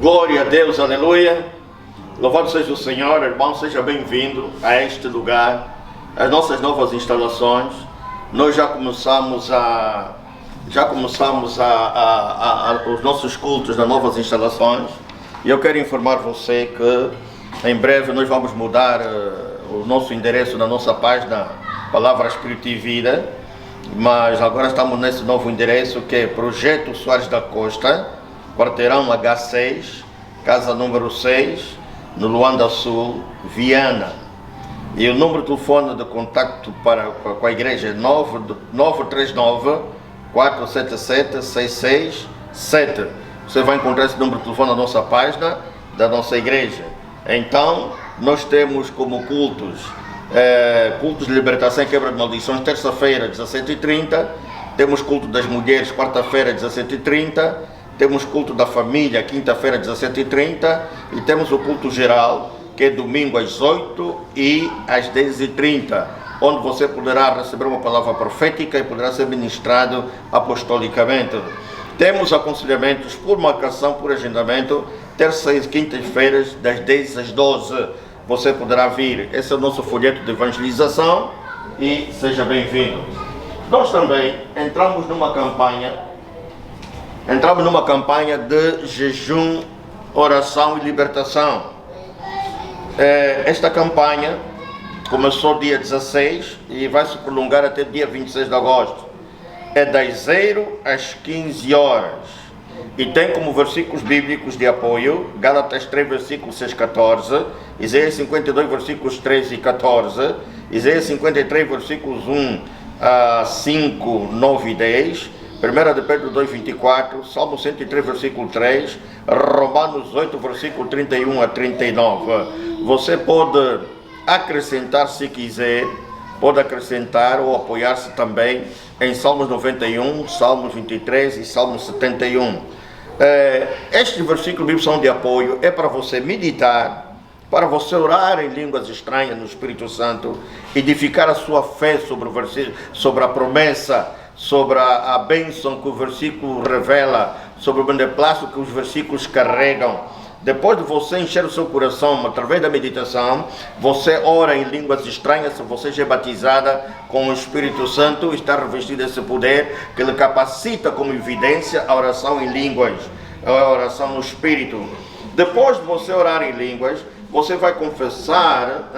Glória a Deus, aleluia. Louvado seja o Senhor, irmão, seja bem-vindo a este lugar, as nossas novas instalações. Nós já começamos os nossos cultos nas novas instalações. E eu quero informar você que em breve nós vamos mudar o nosso endereço na nossa página Palavra, Espírito e Vida. Mas agora estamos nesse novo endereço que é Projeto Soares da Costa, quarteirão H6, casa número 6, no Luanda Sul, Viana. E o número de telefone de contacto com a igreja é 939-477-667. Você vai encontrar esse número de telefone na nossa página da nossa igreja. Então, nós temos como cultos de libertação e quebra de maldições, terça-feira, 17h30. Temos culto das mulheres, quarta-feira, 17h30. Temos culto da família, quinta-feira, 17h30. E temos o culto geral, que é domingo às 8 e às 10h30, onde você poderá receber uma palavra profética e poderá ser ministrado apostolicamente. Temos aconselhamentos por marcação, por agendamento, terça e quintas-feiras, das 10 às 12. Você poderá vir. Esse é o nosso folheto de evangelização e seja bem-vindo. Nós também entramos numa campanha de jejum, oração e libertação. Esta campanha começou dia 16 e vai se prolongar até dia 26 de agosto. É das 0 às 15 horas. E tem como versículos bíblicos de apoio Gálatas 3, versículos 6 e 14, Isaías 52, versículos 13 e 14, Isaías 53, versículos 1 a 5, 9 e 10, 1 de Pedro 2, 24, Salmo 103, versículo 3, Romanos 8, versículo 31 a 39. Você pode acrescentar, se quiser, pode acrescentar ou apoiar-se também em Salmos 91, Salmos 23 e Salmos 71. Estes versículos bíblicos são de apoio, é para você meditar, para você orar em línguas estranhas no Espírito Santo, edificar a sua fé sobre o versículo, sobre a promessa, sobre a bênção que o versículo revela, sobre o beneplácito que os versículos carregam. Depois de você encher o seu coração através da meditação, você ora em línguas estranhas. Se você já é batizada com o Espírito Santo, está revestido desse poder que lhe capacita como evidência a oração em línguas, a oração no Espírito. Depois de você orar em línguas, você vai confessar,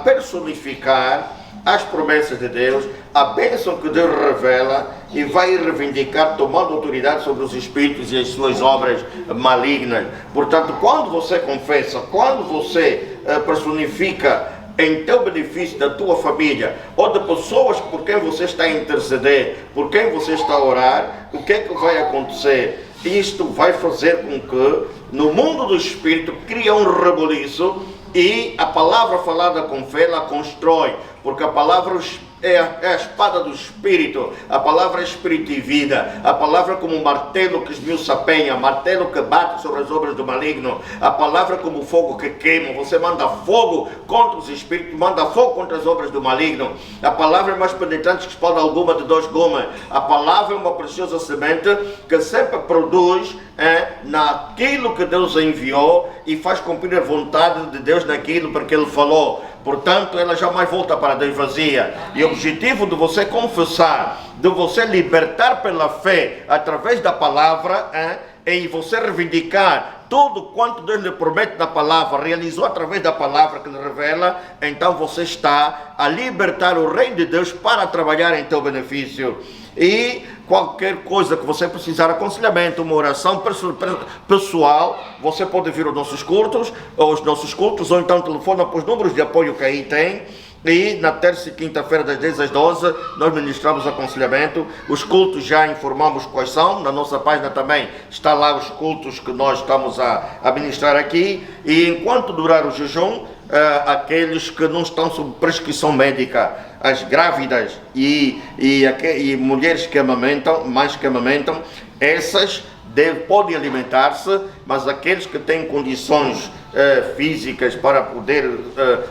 personificar as promessas de Deus, a bênção que Deus revela, e vai reivindicar tomando autoridade sobre os espíritos e as suas obras malignas. Portanto, quando você confessa, quando você personifica em teu benefício da tua família ou de pessoas por quem você está a interceder, por quem você está a orar, o que é que vai acontecer? Isto vai fazer com que no mundo do espírito crie um reboliço, e a palavra falada com fé ela constrói, porque a palavra é a espada do Espírito, a palavra é Espírito e vida, a palavra como um martelo que esmiuça a penha, martelo que bate sobre as obras do maligno, a palavra como fogo que queima. Você manda fogo contra os espíritos, manda fogo contra as obras do maligno. A palavra é mais penetrante que espada alguma de dois gumes. A palavra é uma preciosa semente que sempre produz naquilo que Deus enviou e faz cumprir a vontade de Deus naquilo para que Ele falou. Portanto, ela jamais volta para Deus vazia. E o objetivo de você confessar, de você libertar pela fé através da palavra, e você reivindicar tudo quanto Deus lhe promete na palavra, realizou através da palavra que lhe revela, então você está a libertar o reino de Deus para trabalhar em teu benefício. E qualquer coisa que você precisar, aconselhamento, uma oração pessoal, você pode vir aos nossos cultos, ou então telefona para os números de apoio que aí tem. E na terça e quinta-feira das 10 às 12 nós ministramos aconselhamento. Os cultos já informamos quais são, na nossa página também está lá os cultos que nós estamos a ministrar aqui. E enquanto durar o jejum, aqueles que não estão sob prescrição médica, as grávidas e mulheres que amamentam, mães que amamentam, essas podem alimentar-se, mas aqueles que têm condições físicas para poder,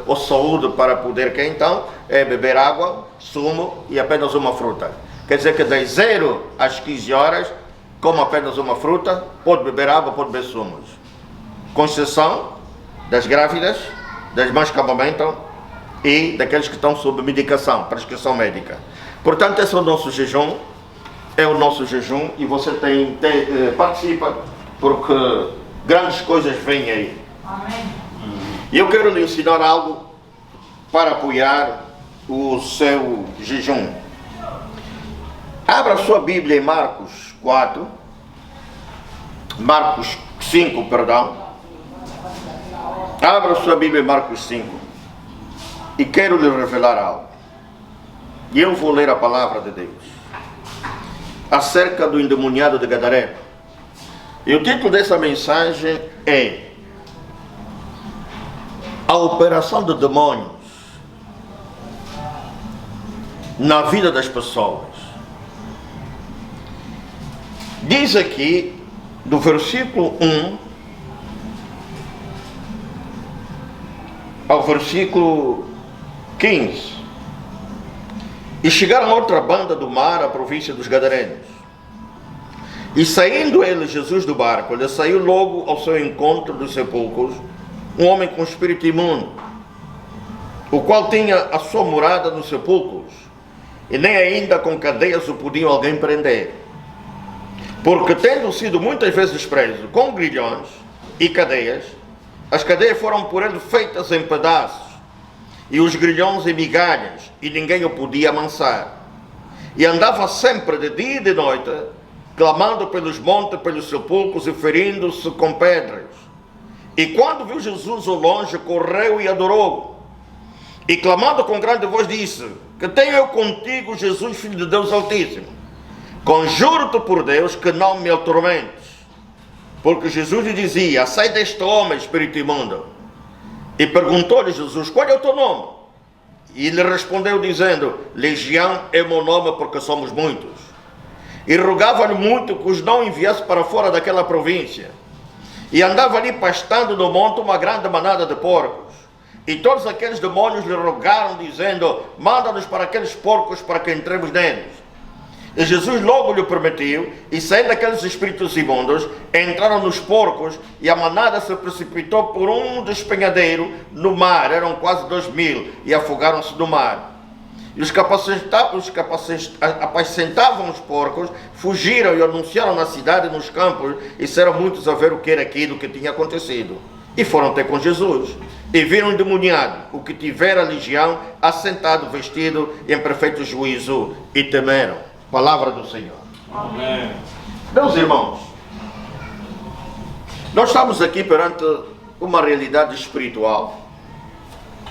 ou saúde para poder, que então é beber água, sumo e apenas uma fruta. Quer dizer que das 0 às 15 horas come apenas uma fruta, pode beber água, pode beber sumos. Com exceção das grávidas, das mães que amamentam e daqueles que estão sob medicação, prescrição médica. Portanto, esse é o nosso jejum, e você participa, porque grandes coisas vêm aí. Amém. E eu quero lhe ensinar algo para apoiar o seu jejum. Abra sua Bíblia em Marcos 5, perdão. Abra sua Bíblia em Marcos 5. E quero lhe revelar algo. E eu vou ler a palavra de Deus acerca do endemoniado de Gadareno. E o título dessa mensagem é A Operação de Demônios na vida das pessoas. Diz aqui, do versículo 1 ao versículo 15: E chegaram a outra banda do mar, a província dos Gadarenos. E saindo ele, Jesus, do barco, ele saiu logo ao seu encontro dos sepulcros, um homem com espírito imundo, o qual tinha a sua morada nos sepulcros, e nem ainda com cadeias o podiam alguém prender. Porque tendo sido muitas vezes preso com grilhões e cadeias, as cadeias foram por ele feitas em pedaços, e os grilhões em migalhas, e ninguém o podia amansar. E andava sempre de dia e de noite, clamando pelos montes, pelos sepulcros, e ferindo-se com pedras. E quando viu Jesus ao longe, correu e adorou. E clamando com grande voz disse: Que tenho eu contigo, Jesus, Filho de Deus Altíssimo? Conjuro-te por Deus que não me atormentes. Porque Jesus lhe dizia: Sai deste homem, espírito imundo. E perguntou-lhe Jesus: Qual é o teu nome? E ele respondeu dizendo: Legião é o meu nome, porque somos muitos. E rogava-lhe muito que os não enviasse para fora daquela província. E andava ali pastando no monte uma grande manada de porcos. E todos aqueles demônios lhe rogaram, dizendo: Manda-nos para aqueles porcos, para que entremos neles. E Jesus logo lhe permitiu, e saindo aqueles espíritos imundos, entraram nos porcos, e a manada se precipitou por um despenhadeiro no mar, eram quase 2.000, e afogaram-se no mar. E os que apacentavam os porcos fugiram e anunciaram na cidade e nos campos, e disseram muitos a ver o que era aquilo que tinha acontecido. E foram ter com Jesus, e viram o endemoniado, o que tivera a legião, assentado, vestido em perfeito juízo, e temeram. Palavra do Senhor. Amém. Meus irmãos, nós estamos aqui perante uma realidade espiritual,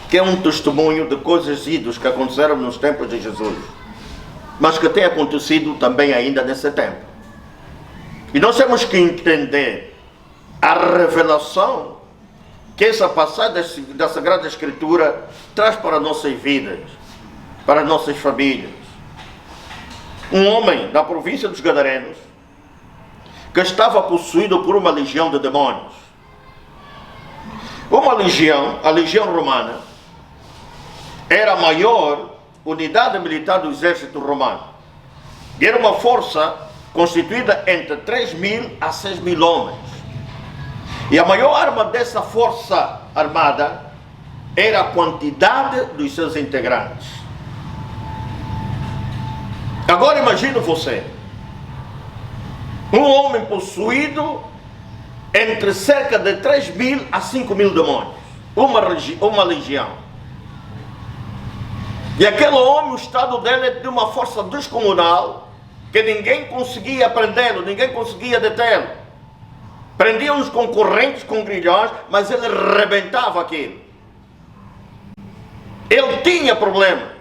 que é um testemunho de coisas idas que aconteceram nos tempos de Jesus, mas que tem acontecido também ainda nesse tempo. E nós temos que entender a revelação que essa passagem da Sagrada Escritura traz para nossas vidas, para nossas famílias. Um homem da província dos Gadarenos, que estava possuído por uma legião de demônios. Uma legião, a legião romana, era a maior unidade militar do exército romano. E era uma força constituída entre 3.000 a 6.000 homens. E a maior arma dessa força armada era a quantidade dos seus integrantes. Agora imagine você, um homem possuído entre cerca de 3.000 a 5.000 demônios, uma legião. E aquele homem, o estado dele é de uma força descomunal, que ninguém conseguia prendê-lo, ninguém conseguia detê-lo. Prendiam os concorrentes com grilhões, mas ele rebentava aquilo. Ele tinha problemas.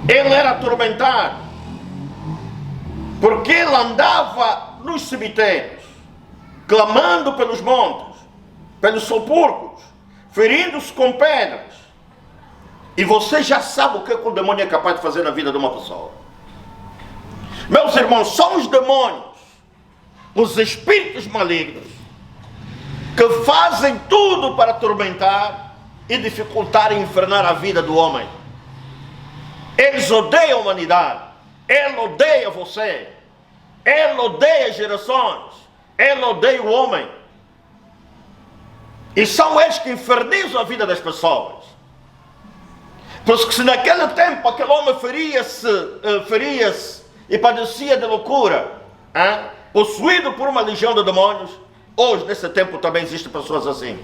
Ele era atormentado, porque ele andava nos cemitérios, clamando pelos montes, pelos sepulcros, ferindo-se com pedras. E você já sabe o que o demônio é capaz de fazer na vida de uma pessoa. Meus irmãos, são os demônios, os espíritos malignos, que fazem tudo para atormentar e dificultar e infernar a vida do homem. Eles odeiam a humanidade. Ele odeia você. Ele odeia gerações. Ele odeia o homem. E são eles que infernizam a vida das pessoas. Porque se naquele tempo aquele homem feria-se e padecia de loucura, possuído por uma legião de demônios, hoje nesse tempo também existem pessoas assim.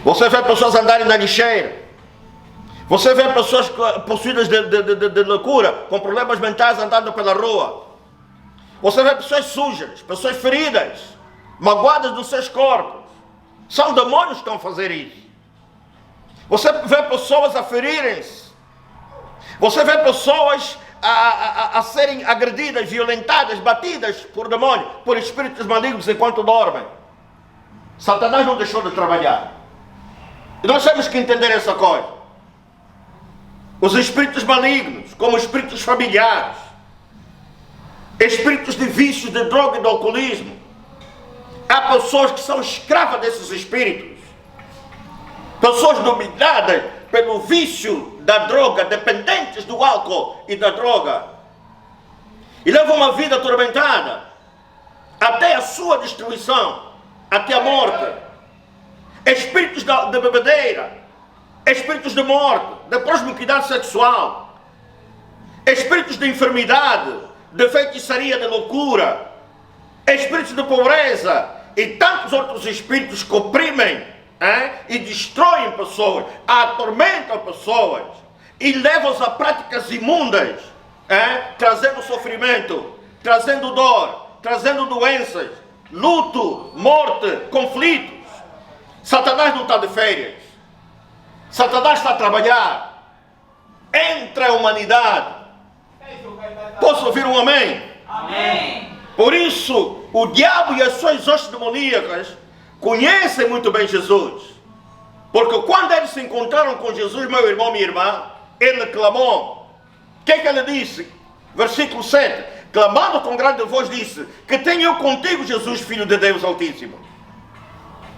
Você vê pessoas andarem na lixeira. Você vê pessoas possuídas de loucura, com problemas mentais andando pela rua. Você vê pessoas sujas, pessoas feridas, magoadas nos seus corpos. São demônios que estão a fazer isso. Você vê pessoas a ferirem-se. Você vê pessoas a serem agredidas, violentadas, batidas por demônios, por espíritos malignos enquanto dormem. Satanás não deixou de trabalhar. E nós temos que entender essa coisa. Os espíritos malignos, como espíritos familiares, espíritos de vícios, de droga e de alcoolismo. Há pessoas que são escravas desses espíritos. Pessoas dominadas pelo vício da droga, dependentes do álcool e da droga. E levam uma vida atormentada, até a sua destruição, até a morte. Espíritos de bebedeira, espíritos de morte, de promiscuidade sexual, espíritos de enfermidade, de feitiçaria, de loucura, espíritos de pobreza e tantos outros espíritos que oprimem e destroem pessoas, atormentam pessoas e levam-os a práticas imundas, trazendo sofrimento, trazendo dor, trazendo doenças, luto, morte, conflitos. Satanás não está de férias. Satanás está a trabalhar entre a humanidade. Posso ouvir um amém? Amém. Por isso, o diabo e as suas hostes demoníacas conhecem muito bem Jesus. Porque quando eles se encontraram com Jesus, meu irmão, minha irmã, ele clamou. O que é que ele disse? Versículo 7. Clamando com grande voz, disse: que tenho eu contigo, Jesus, Filho de Deus Altíssimo.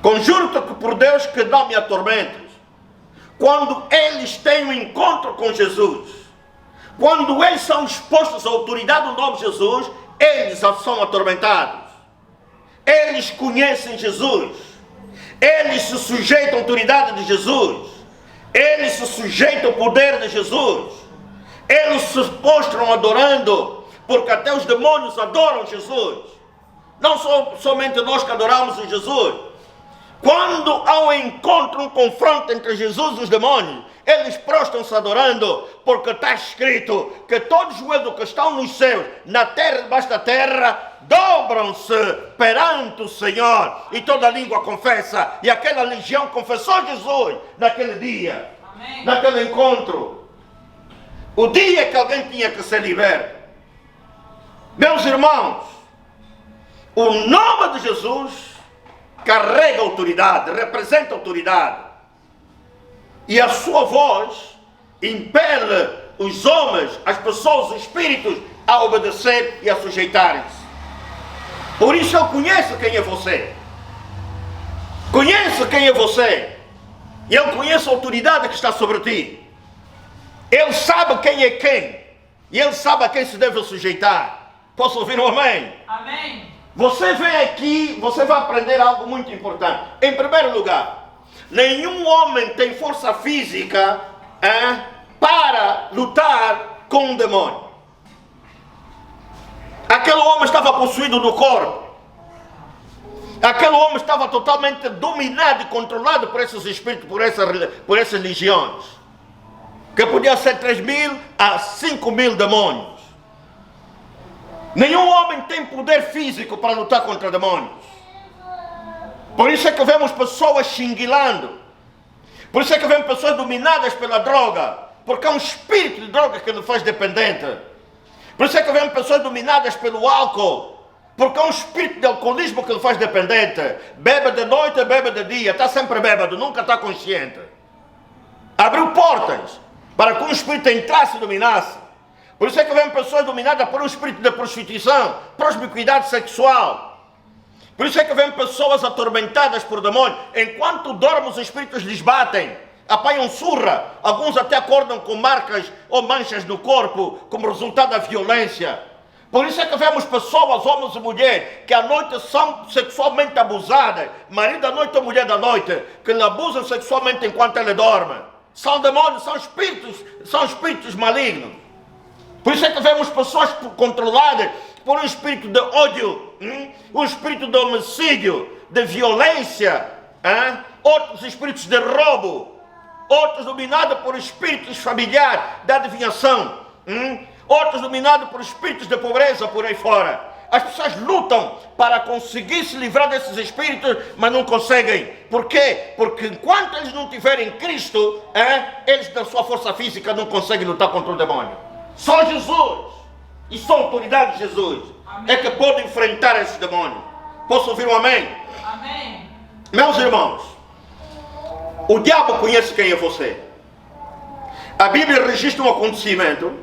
Conjuro-te por Deus que não me atormentes. Quando eles têm um encontro com Jesus, quando eles são expostos à autoridade do nome de Jesus, eles são atormentados. Eles conhecem Jesus. Eles se sujeitam à autoridade de Jesus. Eles se sujeitam ao poder de Jesus. Eles se postram adorando, porque até os demônios adoram Jesus. Não somente nós que adoramos o Jesus. Quando há um encontro, um confronto entre Jesus e os demônios, eles prostram-se adorando, porque está escrito que todos os joelhos que estão nos céus, na terra e debaixo da terra, dobram-se perante o Senhor, e toda língua confessa. E aquela legião confessou Jesus naquele dia. Amém. Naquele encontro. O dia que alguém tinha que ser liberto. Meus irmãos, o nome de Jesus carrega autoridade, representa autoridade. E a sua voz impele os homens, as pessoas, os espíritos a obedecer e a sujeitarem-se. Por isso eu conheço quem é você. Conheço quem é você. E eu conheço a autoridade que está sobre ti. Ele sabe quem é quem. E ele sabe a quem se deve sujeitar. Posso ouvir um amém? Amém. Você vem aqui, você vai aprender algo muito importante. Em primeiro lugar, nenhum homem tem força física para lutar com um demônio. Aquele homem estava possuído do corpo. Aquele homem estava totalmente dominado e controlado por esses espíritos, por essas legiões. Que podia ser 3.000 a 5.000 demônios. Nenhum homem tem poder físico para lutar contra demônios. Por isso é que vemos pessoas xinguilando. Por isso é que vemos pessoas dominadas pela droga. Porque é um espírito de droga que lhe faz dependente. Por isso é que vemos pessoas dominadas pelo álcool. Porque é um espírito de alcoolismo que lhe faz dependente. Bebe de noite, bebe de dia. Está sempre bêbado, nunca está consciente. Abriu portas para que um espírito entrasse e dominasse. Por isso é que vemos pessoas dominadas por um espírito de prostituição, promiscuidade sexual. Por isso é que vemos pessoas atormentadas por demônios. Enquanto dormem, os espíritos lhes batem, apanham surra. Alguns até acordam com marcas ou manchas no corpo, como resultado da violência. Por isso é que vemos pessoas, homens e mulheres, que à noite são sexualmente abusadas, marido da noite ou mulher da noite, que lhe abusam sexualmente enquanto ele dorme. São demônios, são espíritos malignos. Por isso é que vemos pessoas controladas por um espírito de ódio, um espírito de homicídio, de violência, outros espíritos de roubo, outros dominados por espíritos familiares da adivinhação, outros dominados por espíritos de pobreza por aí fora. As pessoas lutam para conseguir se livrar desses espíritos, mas não conseguem. Por quê? Porque enquanto eles não tiverem Cristo, eles da sua força física não conseguem lutar contra o demônio. Só Jesus e só a autoridade de Jesus é que pode enfrentar esses demônios. Posso ouvir um amém? Amém. Meus irmãos, o diabo conhece quem é você. A Bíblia registra um acontecimento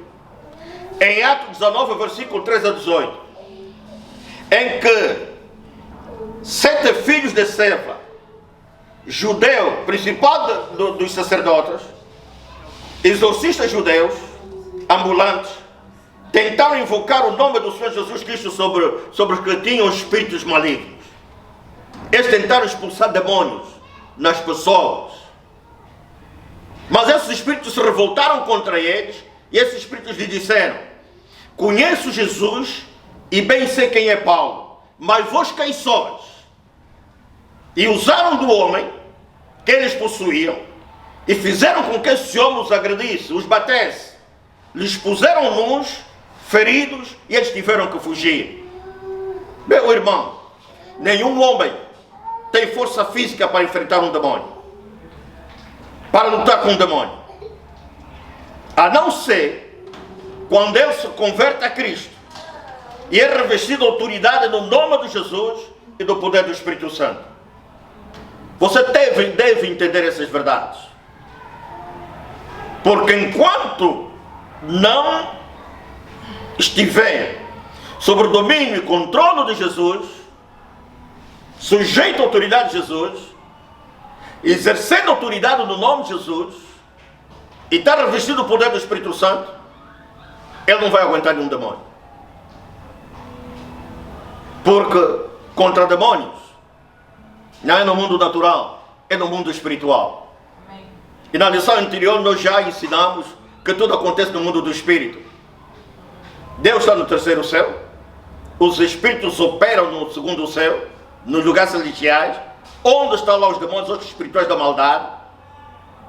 em Atos 19, versículo 3 a 18, em que 7 filhos de Seva, judeu, principal dos sacerdotes, exorcistas judeus, ambulantes, tentaram invocar o nome do Senhor Jesus Cristo sobre os que tinham espíritos malignos. Eles tentaram expulsar demônios nas pessoas, mas esses espíritos se revoltaram contra eles, e esses espíritos lhe disseram: conheço Jesus e bem sei quem é Paulo, mas vós quem sois? E usaram do homem que eles possuíam e fizeram com que esse homem os agredisse, os batesse, lhes puseram nus, feridos, e eles tiveram que fugir. Meu irmão, nenhum homem tem força física para enfrentar um demônio, para lutar com um demônio, a não ser quando ele se converte a Cristo e é revestido de autoridade no nome de Jesus e do poder do Espírito Santo. Você deve entender essas verdades, porque enquanto não estiver sob o domínio e controle de Jesus, sujeito à autoridade de Jesus, exercendo autoridade no nome de Jesus, e está revestido do poder do Espírito Santo, ele não vai aguentar nenhum demônio. Porque contra demônios não é no mundo natural, é no mundo espiritual. E na lição anterior nós já ensinamos que tudo acontece no mundo do Espírito. Deus está no terceiro céu, os espíritos operam no segundo céu, nos lugares celestiais, onde estão lá os demônios, os espirituais da maldade.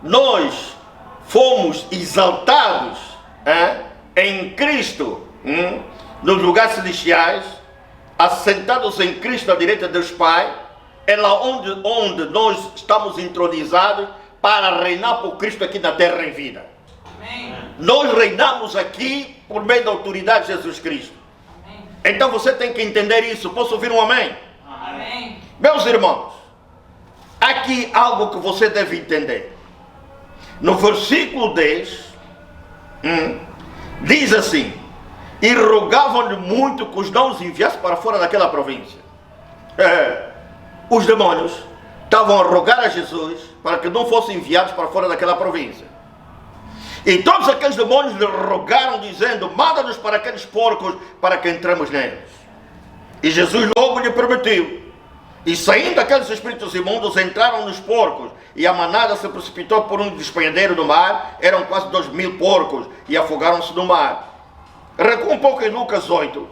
Nós fomos exaltados em Cristo, nos lugares celestiais, assentados em Cristo à direita de Deus Pai. É lá onde nós estamos entronizados para reinar por Cristo aqui na terra em vida. Amém. Nós reinamos aqui por meio da autoridade de Jesus Cristo. Amém. Então você tem que entender isso. Posso ouvir um amém? Amém. Meus irmãos, aqui algo que você deve entender. No versículo 10, diz assim: e rogavam-lhe muito que os não os enviasse para fora daquela província. Os demônios estavam a rogar a Jesus para que não fossem enviados para fora daquela província. E todos aqueles demônios lhe rogaram, dizendo: manda-nos para aqueles porcos, para que entremos neles. E Jesus logo lhe permitiu. E saindo aqueles espíritos imundos, entraram nos porcos, e a manada se precipitou por um despenhadeiro do mar. Eram quase 2.000 porcos, e afogaram-se no mar. Recua um pouco em Lucas 8,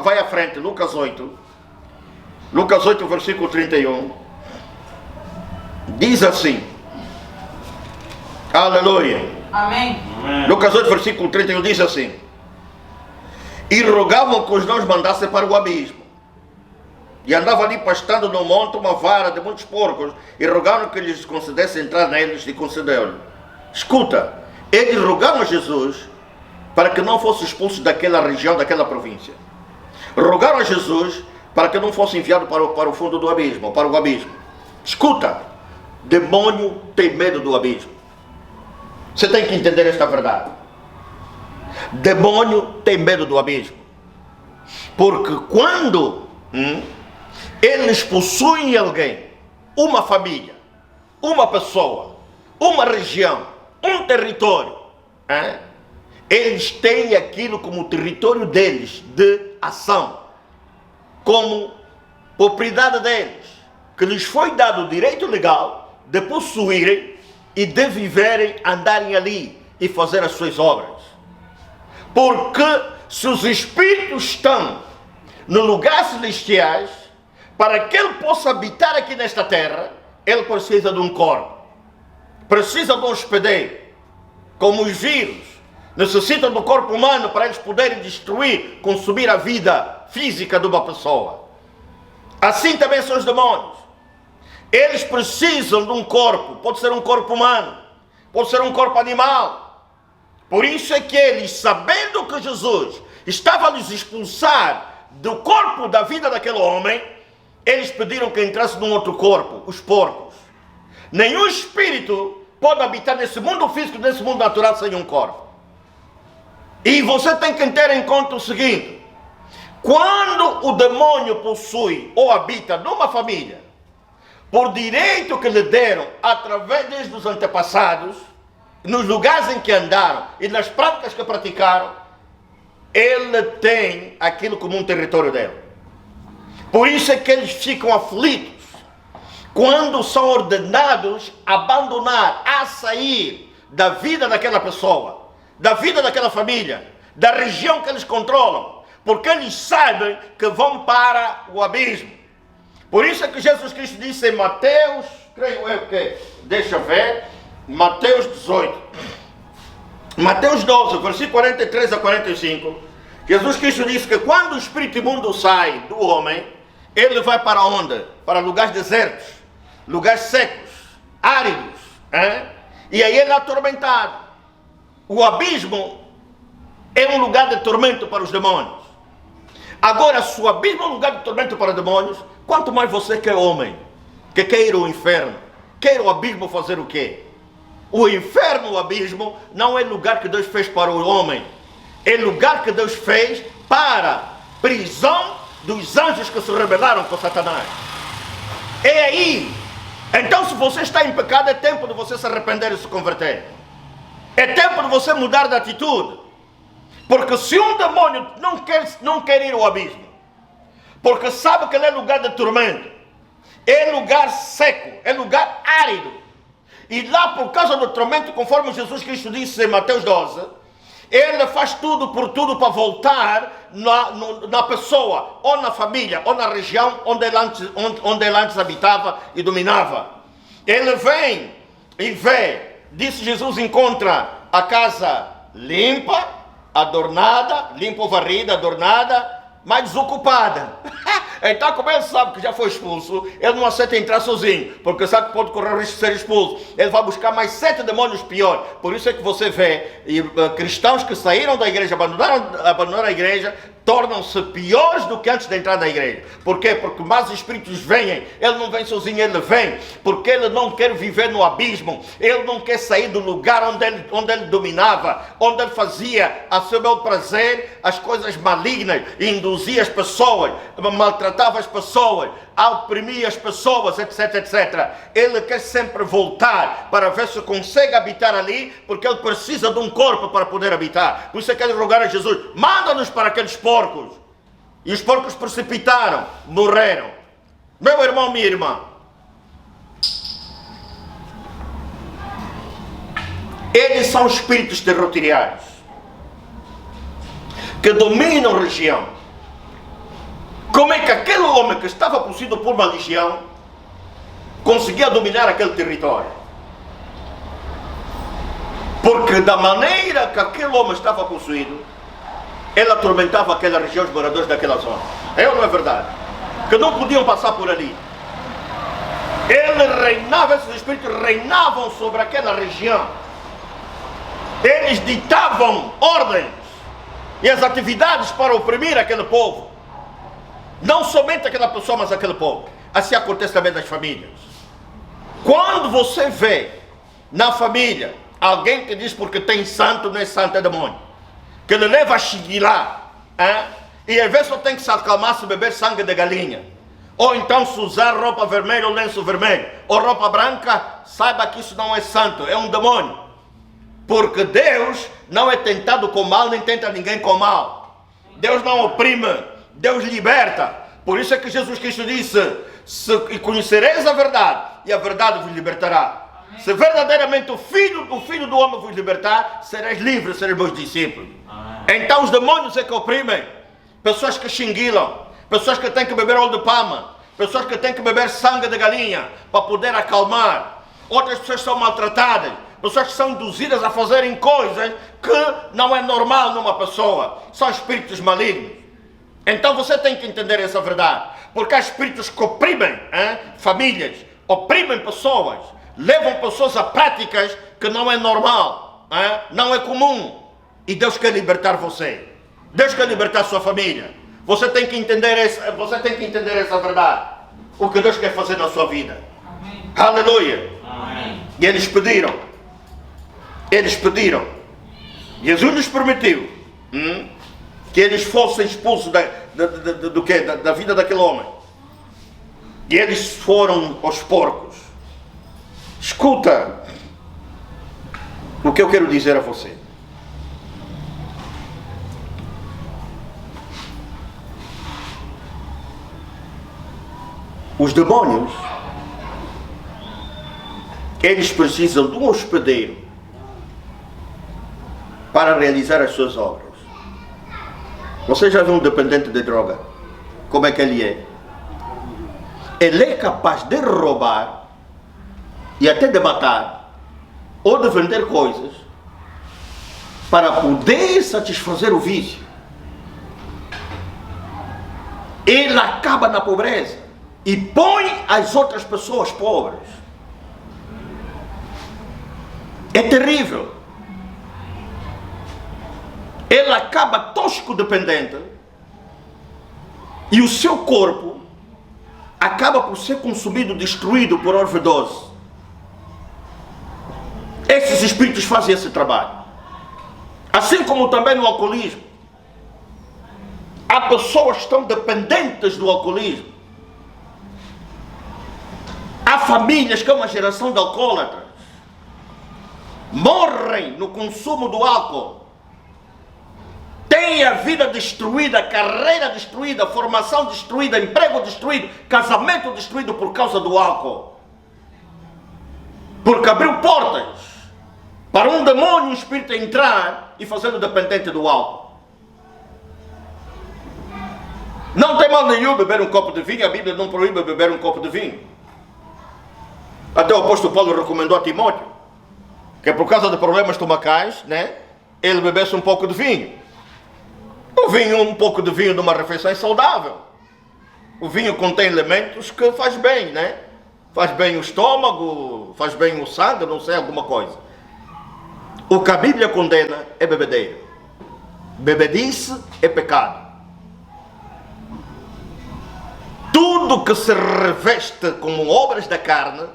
vai à frente, Lucas 8, versículo 31, diz assim, aleluia, amém. Lucas 8, versículo 31 diz assim: e rogavam que os não os mandassem para o abismo, e andava ali pastando no monte uma vara de muitos porcos, e rogaram que lhes concedesse entrar neles, e concedeu-lhe. Escuta, eles rogaram a Jesus para que não fosse expulso daquela região, daquela província. Rogaram a Jesus para que não fosse enviado para o fundo do abismo, para o abismo. Escuta, demônio tem medo do abismo. Você tem que entender esta verdade. Demônio tem medo do abismo. Porque quando eles possuem alguém, uma família, uma pessoa, uma região, um território, Eles têm aquilo como território deles de ação, como propriedade deles, que lhes foi dado o direito legal de possuírem e de viverem, andarem ali e fazer as suas obras. Porque se os espíritos estão no lugar celestiais, para que ele possa habitar aqui nesta terra, ele precisa de um corpo, precisa de um hospedeiro, como os vírus necessitam do corpo humano para eles poderem destruir, consumir a vida física de uma pessoa. Assim também são os demônios. Eles precisam de um corpo, pode ser um corpo humano, pode ser um corpo animal. Por isso é que eles, sabendo que Jesus estava a lhes expulsar do corpo da vida daquele homem, eles pediram que entrasse num outro corpo, os porcos. Nenhum espírito pode habitar nesse mundo físico, nesse mundo natural, sem um corpo. E você tem que ter em conta o seguinte: quando o demônio possui ou habita numa família, por direito que lhe deram através desde os antepassados, nos lugares em que andaram e nas práticas que praticaram, ele tem aquilo como um território dele. Por isso é que eles ficam aflitos quando são ordenados a abandonar, a sair da vida daquela pessoa, da vida daquela família, da região que eles controlam, porque eles sabem que vão para o abismo. Por isso é que Jesus Cristo disse em Mateus, creio eu que, deixa eu ver, Mateus 18, Mateus 12, versículo 43 a 45, Jesus Cristo disse que quando o espírito imundo sai do homem, ele vai para onde? Para lugares desertos, lugares secos, áridos, hein? E aí ele é atormentado. O abismo é um lugar de tormento para os demônios. Agora, se o abismo é um lugar de tormento para demônios, quanto mais você que é homem, que quer ir ao inferno, quer o abismo fazer o quê? O inferno, o abismo, não é lugar que Deus fez para o homem. É lugar que Deus fez para a prisão dos anjos que se rebelaram com Satanás. É aí. Então, se você está em pecado, é tempo de você se arrepender e se converter. É tempo de você mudar de atitude. Porque se um demônio não quer ir ao abismo, porque sabe que ele é lugar de tormento, é lugar seco, é lugar árido, e lá por causa do tormento, conforme Jesus Cristo disse em Mateus 12, ele faz tudo por tudo para voltar na pessoa, ou na família, ou na região onde ele antes habitava e dominava. Ele vem e vê, disse Jesus, encontra a casa limpa, adornada, limpa, varrida, adornada, mas desocupada. Então, como ele sabe que já foi expulso, ele não aceita entrar sozinho, porque sabe que pode correr o risco de ser expulso. Ele vai buscar mais 7 demônios piores. Por isso é que você vê cristãos que saíram da igreja, abandonaram a igreja, tornam-se piores do que antes de entrar na igreja. Por quê? Porque mais espíritos vêm. Ele não vem sozinho, ele vem. Porque ele não quer viver no abismo. Ele não quer sair do lugar onde ele dominava, onde ele fazia a seu bel prazer as coisas malignas, induzia as pessoas, maltratava as pessoas, oprimia as pessoas, etc, etc. Ele quer sempre voltar para ver se consegue habitar ali, porque ele precisa de um corpo para poder habitar. Por isso é que ele rogaram a Jesus: manda-nos para aqueles porcos. E os porcos precipitaram, morreram. Meu irmão, minha irmã, eles são espíritos territoriais que dominam a região. Como é que aquele homem que estava possuído por uma legião conseguia dominar aquele território? Porque da maneira que aquele homem estava possuído, ele atormentava aquela região, os moradores daquela zona. É ou não é verdade? Que não podiam passar por ali. Ele reinava, esses espíritos reinavam sobre aquela região. Eles ditavam ordens e as atividades para oprimir aquele povo. Não somente aquela pessoa, mas aquele povo. Assim acontece também nas famílias. Quando você vê na família alguém que diz porque tem santo, não é santo, é demônio, que ele leva a xinguilar, e às vezes só tem que se acalmar se beber sangue de galinha, ou então se usar roupa vermelha ou lenço vermelho, ou roupa branca, saiba que isso não é santo, é um demônio. Porque Deus não é tentado com mal, nem tenta ninguém com mal. Deus não oprime, Deus liberta. Por isso é que Jesus Cristo disse: se conhecereis a verdade, e a verdade vos libertará. Amém. Se verdadeiramente o Filho do Homem vos libertar, sereis livres, sereis meus discípulos. Amém. Então os demônios é que oprimem. Pessoas que xinguilam, pessoas que têm que beber óleo de palma, pessoas que têm que beber sangue de galinha para poder acalmar. Outras pessoas são maltratadas, pessoas que são induzidas a fazerem coisas que não é normal numa pessoa. São espíritos malignos. Então você tem que entender essa verdade. Porque há espíritos que oprimem famílias, oprimem pessoas, levam pessoas a práticas que não é normal, não é comum. E Deus quer libertar você. Deus quer libertar a sua família. Você tem que entender essa verdade. O que Deus quer fazer na sua vida. Amém. Aleluia. Amém. E eles pediram. Jesus lhes permitiu que eles fossem expulsos da vida daquele homem. E eles foram aos porcos. Escuta o que eu quero dizer a você. Os demônios, eles precisam de um hospedeiro para realizar as suas obras. Você já viu um dependente de droga? Como é que ele é? Ele é capaz de roubar e até de matar ou de vender coisas para poder satisfazer o vício. Ele acaba na pobreza e põe as outras pessoas pobres. É terrível. Ele acaba toxicodependente e o seu corpo acaba por ser consumido, destruído por overdose. Esses espíritos fazem esse trabalho. Assim como também no alcoolismo. Há pessoas que estão dependentes do alcoolismo. Há famílias que é uma geração de alcoólatras. Morrem no consumo do álcool. Têm a vida destruída, a carreira destruída, a formação destruída, emprego destruído, casamento destruído por causa do álcool. Porque abriu portas para um demônio, um espírito entrar e fazê-lo dependente do álcool. Não tem mal nenhum beber um copo de vinho, a Bíblia não proíbe beber um copo de vinho. Até o apóstolo Paulo recomendou a Timóteo que por causa de problemas estomacais, ele bebesse um pouco de vinho. O vinho, um pouco de vinho de uma refeição é saudável. O vinho contém elementos que faz bem, Faz bem o estômago, faz bem o sangue, não sei, alguma coisa. O que a Bíblia condena é bebedeira. Bebedice é pecado. Tudo que se reveste como obras da carne,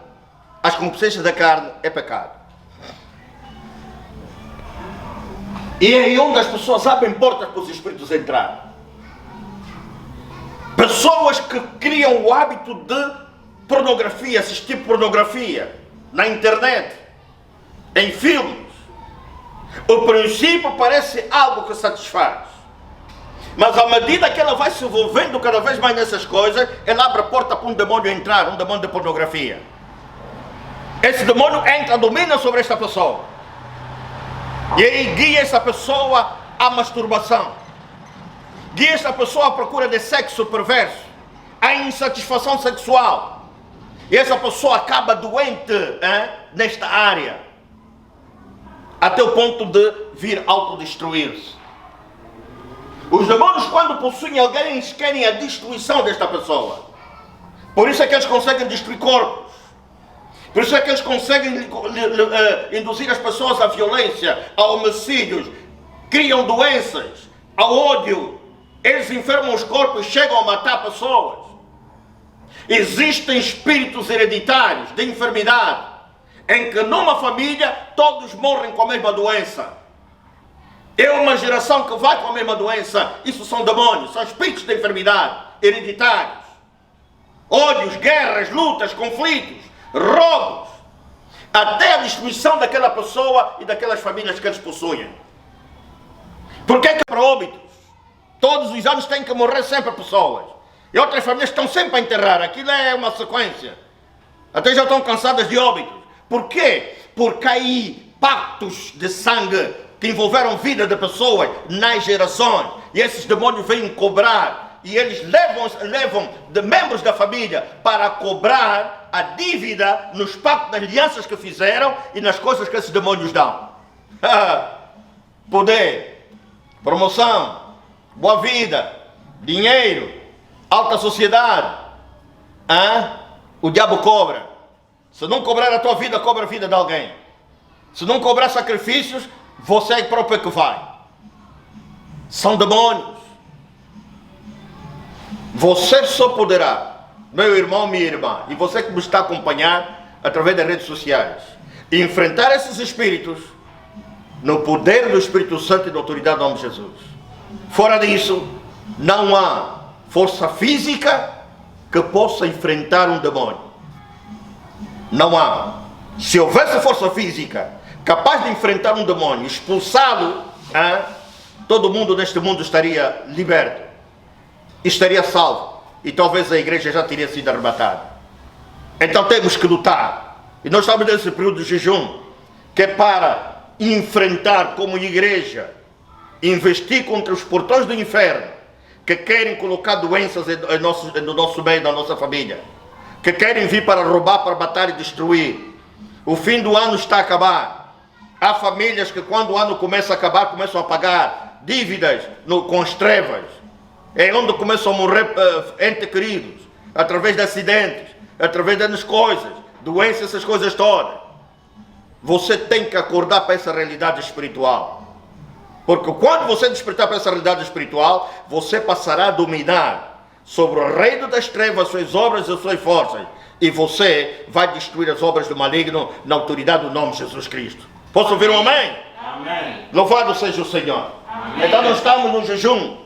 as concupiscências da carne, é pecado. E é aí onde as pessoas abrem portas para os espíritos entrarem. Pessoas que criam o hábito de pornografia, assistir pornografia na internet, em filmes. O princípio parece algo que satisfaz. Mas à medida que ela vai se envolvendo cada vez mais nessas coisas, ela abre a porta para um demônio entrar, um demônio de pornografia. Esse demônio entra, domina sobre esta pessoa. E aí guia essa pessoa à masturbação. Guia essa pessoa à procura de sexo perverso, à insatisfação sexual. E essa pessoa acaba doente nesta área. Até o ponto de vir autodestruir-se. Os demônios, quando possuem alguém, eles querem a destruição desta pessoa. Por isso é que eles conseguem destruir corpos. Por isso é que eles conseguem induzir as pessoas à violência, a homicídios, criam doenças, ao ódio. Eles enfermam os corpos e chegam a matar pessoas. Existem espíritos hereditários de enfermidade, em que numa família todos morrem com a mesma doença. É uma geração que vai com a mesma doença. Isso são demônios, são espíritos de enfermidade hereditários. Ódios, guerras, lutas, conflitos, roubos. até a destruição daquela pessoa e daquelas famílias que eles possuem. Por que para óbitos? Todos os anos têm que morrer sempre pessoas. E outras famílias estão sempre a enterrar. Aquilo é uma sequência. Até já estão cansadas de óbitos. Por quê? Porque aí pactos de sangue que envolveram vida de pessoas nas gerações. E esses demônios vêm cobrar. E eles levam de membros da família para cobrar a dívida nos pactos, nas alianças que fizeram e nas coisas que esses demônios dão. Poder, promoção, boa vida, dinheiro, alta sociedade. O diabo cobra. Se não cobrar a tua vida, cobra a vida de alguém. Se não cobrar sacrifícios, você é próprio que vai. São demônios. Você só poderá, meu irmão, minha irmã, e você que me está a acompanhar através das redes sociais, enfrentar esses espíritos no poder do Espírito Santo e da autoridade do nome de Jesus. Fora disso, não há força física que possa enfrentar um demônio. Não há. Se houvesse força física capaz de enfrentar um demônio, expulsá-lo, todo mundo neste mundo estaria liberto, estaria salvo, e talvez a igreja já teria sido arrebatada. Então temos que lutar. E nós estamos nesse período de jejum, que é para enfrentar como igreja, investir contra os portões do inferno, que querem colocar doenças no nosso meio, na nossa família, que querem vir para roubar, para matar e destruir. O fim do ano está a acabar. Há famílias que quando o ano começa a acabar, começam a pagar dívidas com as trevas. É onde começam a morrer entes queridos, através de acidentes, através das coisas, doenças, essas coisas todas. Você tem que acordar para essa realidade espiritual. Porque quando você despertar para essa realidade espiritual, você passará a dominar sobre o reino das trevas, suas obras e suas forças. E você vai destruir as obras do maligno na autoridade do nome de Jesus Cristo. Posso ouvir um amém? Amém. Louvado seja o Senhor. Amém. Então nós estamos no jejum,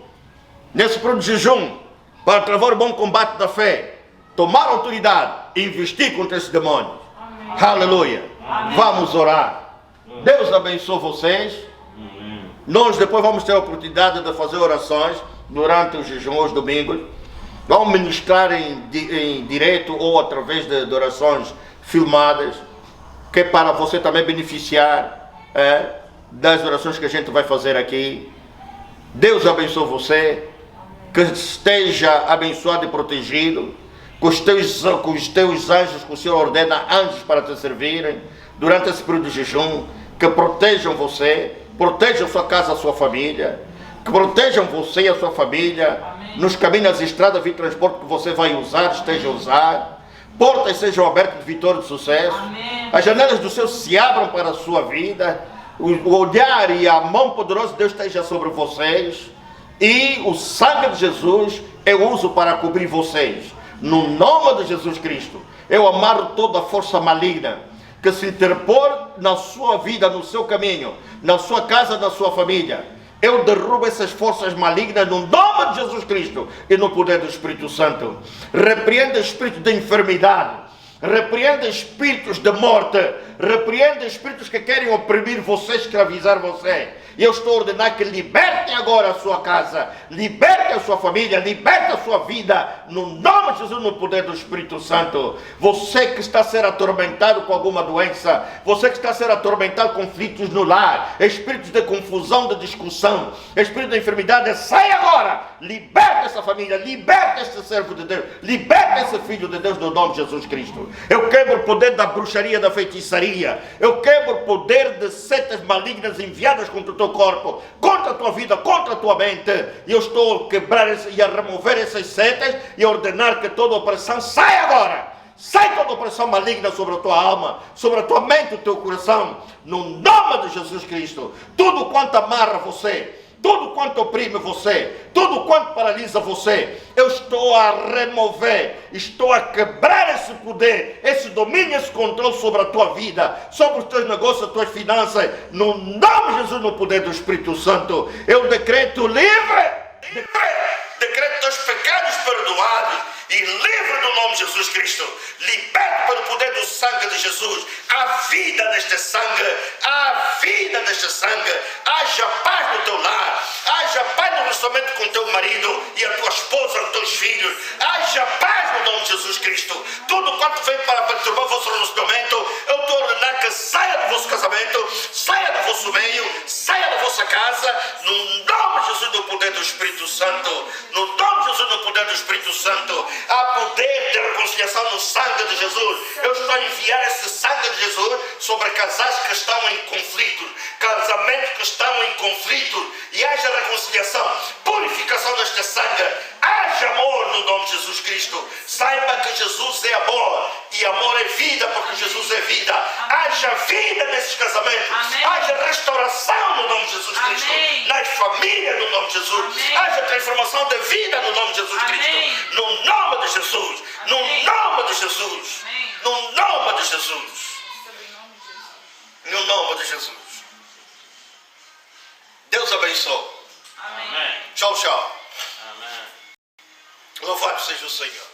nesse período de jejum, para travar o bom combate da fé, tomar autoridade e investir contra esses demônios. Amém. Aleluia. Amém. Vamos orar. Deus abençoe vocês. Nós depois vamos ter a oportunidade de fazer orações durante o jejum, aos domingos. Vamos ministrar em direto ou através de orações filmadas, que é para você também beneficiar das orações que a gente vai fazer aqui. Deus abençoe você, que esteja abençoado e protegido, com os teus anjos, que o Senhor ordena anjos para te servirem durante esse período de jejum, que protejam você, protejam sua casa, a sua família, que protejam você e a sua família. Amém. Nos caminhos, nas estradas, de transporte que você vai usar, esteja a usar. Portas sejam abertas de vitória e de sucesso. Amém. As janelas do céu se abram para a sua vida. O olhar e a mão poderosa de Deus esteja sobre vocês. E o sangue de Jesus eu uso para cobrir vocês. No nome de Jesus Cristo, eu amarro toda a força maligna que se interpor na sua vida, no seu caminho, na sua casa, na sua família. Eu derrubo essas forças malignas no nome de Jesus Cristo e no poder do Espírito Santo. Repreenda espírito de enfermidade, repreenda espíritos de morte, repreenda espíritos que querem oprimir você, escravizar você. E eu estou a ordenar que libertem agora a sua casa, libertem a sua família, libertem a sua vida, no nome de Jesus, no poder do Espírito Santo. Você que está a ser atormentado com alguma doença, você que está a ser atormentado com conflitos no lar, espíritos de confusão, de discussão, espírito de enfermidade, sai agora, liberta essa família, liberta esse servo de Deus, liberta esse filho de Deus, no nome de Jesus Cristo. Eu quebro o poder da bruxaria, da feitiçaria, eu quebro o poder de setas malignas enviadas contra o teu corpo, contra a tua vida, contra a tua mente. E eu estou a quebrar e a remover essas setas e a ordenar que toda opressão saia agora. Sai toda opressão maligna sobre a tua alma, sobre a tua mente, o teu coração, no nome de Jesus Cristo. Tudo quanto amarra você, tudo quanto oprime você, tudo quanto paralisa você, eu estou a remover, estou a quebrar esse poder, esse domínio, esse controle sobre a tua vida, sobre os teus negócios, as tuas finanças, no nome de Jesus, no poder do Espírito Santo. Eu decreto livre, decreto teus pecados perdoados, e livre no nome de Jesus Cristo. Liberto pelo poder do sangue de Jesus. A vida neste sangue. A vida neste sangue. Haja paz no teu lar. Haja paz no relacionamento com teu marido e a tua esposa, os teus filhos. Haja paz no nome de Jesus Cristo. Tudo quanto vem para perturbar o vosso relacionamento, eu estou a ordenar que saia do vosso casamento, saia do vosso meio, saia da vossa casa, no nome de Jesus, no poder do Espírito Santo. No nome de Jesus, no poder do Espírito Santo. Há poder de reconciliação no sangue de Jesus. Eu estou a enviar esse sangue de Jesus sobre casais que estão em conflito, casamentos que estão em conflito, e haja reconciliação, purificação deste sangue. Haja amor no nome de Jesus Cristo. Saiba que Jesus é amor, e amor é vida, porque Jesus é vida. Haja vida nesses casamentos. Amém. Haja restauração no nome de Jesus Cristo. Amém. Nas famílias no nome de Jesus. Amém. Haja transformação de vida no nome de Jesus Amém. Cristo. No nome de Jesus. No Amém. nome de Jesus. Amém. No nome de Jesus. No nome de Jesus. Deus abençoe. Amém. Tchau, tchau. Amém. Louvado seja o Senhor.